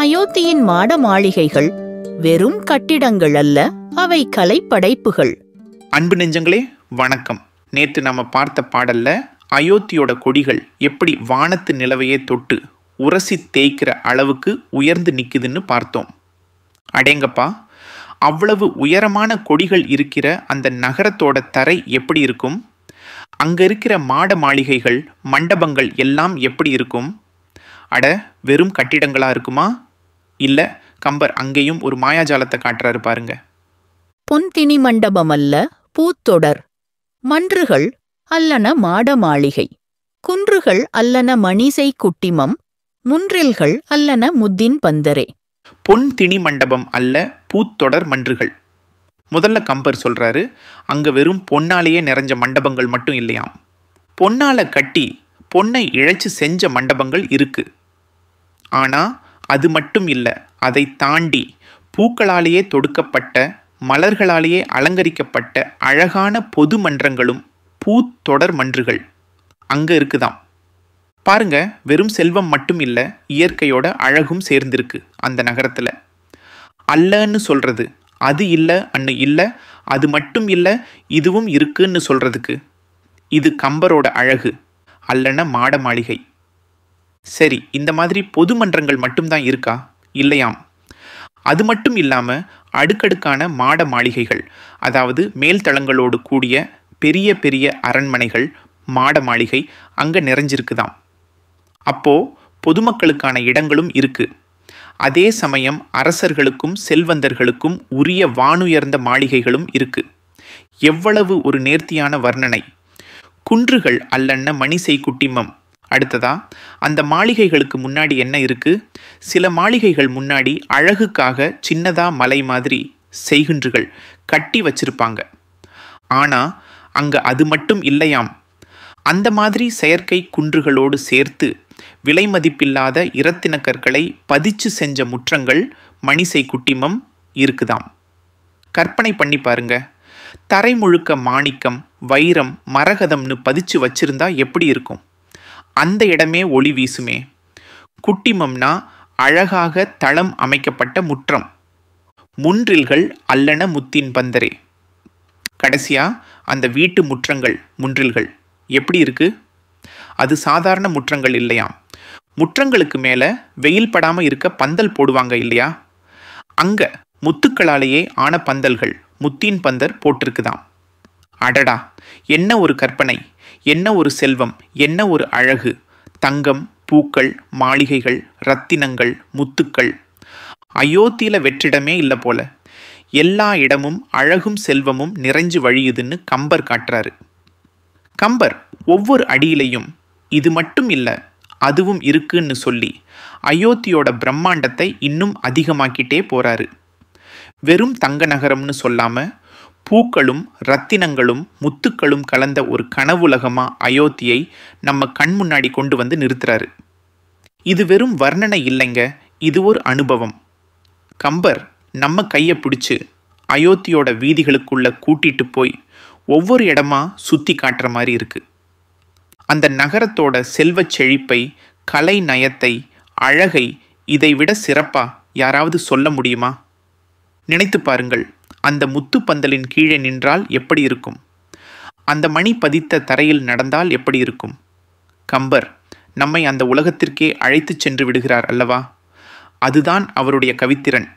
அயோத்தியின் மாட மாளிகைகள் வெறும் கட்டிடங்கள் அல்ல, அவை கலைப்படைப்புகள். அன்பு நெஞ்சங்களே வணக்கம். நேற்று நம்ம பார்த்த பாடல்ல அயோத்தியோட கொடிகள் எப்படி வானத்து நிலவையே தொட்டு உரசி தேய்க்கிற அளவுக்கு உயர்ந்து நிக்குதுன்னு பார்த்தோம். அடேங்கப்பா, அவ்வளவு உயரமான கொடிகள் இருக்கிற அந்த நகரத்தோட தரை எப்படி இருக்கும்? அங்க இருக்கிற மாட மாளிகைகள், மண்டபங்கள் எல்லாம் எப்படி இருக்கும்? அட, வெறும் கட்டிடங்களா இருக்குமா? இல்ல, கம்பர் அங்கேயும் ஒரு மாயாஜாலத்தை காட்டுறாரு பாருங்க. பொன்தினி மண்டபம் அல்ல, பூத்தொடர். மன்றுகள் அல்லன மாட மாளிகை. குன்றுகள் அல்லன மணிசை குட்டிமம். முன்றில்கள் அல்லன முத்தின் பந்தரே. பொன் திணி மண்டபம் அல்ல, பூத்தொடர் மன்றுகள். முதல்ல கம்பர் சொல்றாரு, அங்க வெறும் பொன்னாலேயே நிறைஞ்ச மண்டபங்கள் மட்டும் இல்லையாம். பொன்னால கட்டி பொன்னை இழைச்சு செஞ்ச மண்டபங்கள் இருக்கு. ஆனா அது மட்டும் இல்லை, அதை தாண்டி பூக்களாலேயே தொடுக்கப்பட்ட, மலர்களாலேயே அலங்கரிக்கப்பட்ட அழகான பொது மன்றங்களும் பூத்தொடர் மன்றுகள் அங்க இருக்குதாம். பாருங்க, வெறும் செல்வம் மட்டும் இல்லை, இயற்கையோட அழகும் சேர்ந்திருக்கு அந்த நகரத்துல. அல்லன்னு சொல்றது, அது இல்லை அன்னு இல்லை, அது மட்டும் இல்லை இதுவும் இருக்குன்னு சொல்றதுக்கு இது கம்பரோட அழகு, அல்லன மாட மாளிகை. சரி, இந்த மாதிரி பொது மன்றங்கள் மட்டும்தான் இருக்கா? இல்லையாம். அது மட்டும் இல்லாம அடுக்கடுக்கான மாட மாளிகைகள், அதாவது மேல்தளங்களோடு கூடிய பெரிய பெரிய அரண்மனைகள், மாட மாளிகை அங்க நிறைஞ்சிருக்குதாம். அப்போ பொதுமக்களுக்கான இடங்களும் இருக்கு. அதே சமயம் அரசர்களுக்கும் செல்வந்தர்களுக்கும் உரிய வானுயர்ந்த மாளிகைகளும் இருக்கு. எவ்வளவு ஒரு நேர்த்தியான வர்ணனை! குன்றுகள் அல்லன்ன மணிசை குட்டிமம். அடுத்ததா, அந்த மாளிகைகளுக்கு முன்னாடி என்ன இருக்கு? சில மாளிகைகள் முன்னாடி அழகுக்காக சின்னதா மலை மாதிரி செய்குன்றுகள் கட்டி வச்சிருப்பாங்க. ஆனா அங்க அது மட்டும் இல்லையாம். அந்த மாதிரி செயற்கை குன்றுகளோடு சேர்த்து விலை மதிப்பில்லாத இரத்தின கற்களை பதிச்சு செஞ்ச முற்றங்கள், மணிசை குட்டிமம் இருக்குதாம். கற்பனை பண்ணி பாருங்க, தரை முழுக்க மாணிக்கம், வைரம், மரகதம்னு பதிச்சு வச்சிருந்தா எப்படி இருக்கும்? அந்த இடமே ஒளி வீசுமே. குட்டிமம்னா அழகாக தளம் அமைக்கப்பட்ட முற்றம். முன்றில்கள் அல்லன முத்தின் பந்தரே. கடைசியா அந்த வீட்டு முற்றங்கள், முன்றில்கள் எப்படி இருக்கு? அது சாதாரண முற்றங்கள் இல்லையாம். முற்றங்களுக்கு மேல வெயில் படாம இருக்க பந்தல் போடுவாங்க இல்லையா? அங்க முத்துக்களாலேயே ஆன பந்தல்கள், முத்தின் பந்தர் போட்டிருக்குதாம். அடடா, என்ன ஒரு கற்பனை, என்ன ஒரு செல்வம், என்ன ஒரு அழகு! தங்கம், பூக்கள், மாளிகைகள், ரத்தினங்கள், முத்துக்கள். அயோத்தியில வெற்றிடமே இல்லை போல. எல்லா இடமும் அழகும் செல்வமும் நிறைஞ்சு வழியுதுன்னு கம்பர் காட்டுறாரு. கம்பர் ஒவ்வொரு அடியிலையும் இது மட்டும் இல்லை, அதுவும் இருக்குன்னு சொல்லி அயோத்தியோட பிரம்மாண்டத்தை இன்னும் அதிகமாக்கிட்டே போறாரு. வெறும் தங்க நகரம்னு சொல்லாம பூக்களும் ரத்தினங்களும் முத்துக்களும் கலந்த ஒரு கனவுலகமா அயோத்தியை நம்ம கண் முன்னாடி கொண்டு வந்து நிறுத்துறாரு. இது வெறும் வர்ணனை இல்லைங்க, இது ஒரு அனுபவம். கம்பர் நம்ம கையை பிடிச்சு அயோத்தியோட வீதிகளுக்குள்ள கூட்டிட்டு போய் ஒவ்வொரு இடமா சுத்தி காட்டுற மாதிரி இருக்கு. அந்த நகரத்தோட செல்வச் செழிப்பை, கலை நயத்தை, அழகை இதை விட சிறப்பா யாராவது சொல்ல முடியுமா? நினைத்து பாருங்கள், அந்த முத்து பந்தலின் கீழே நின்றால் எப்படி இருக்கும்? அந்த மணி பதித்த தரையில் நடந்தால் எப்படி இருக்கும்? கம்பர் நம்மை அந்த உலகத்திற்கே அழைத்து சென்று விடுகிறார் அல்லவா? அதுதான் அவருடைய கவித்திறன்.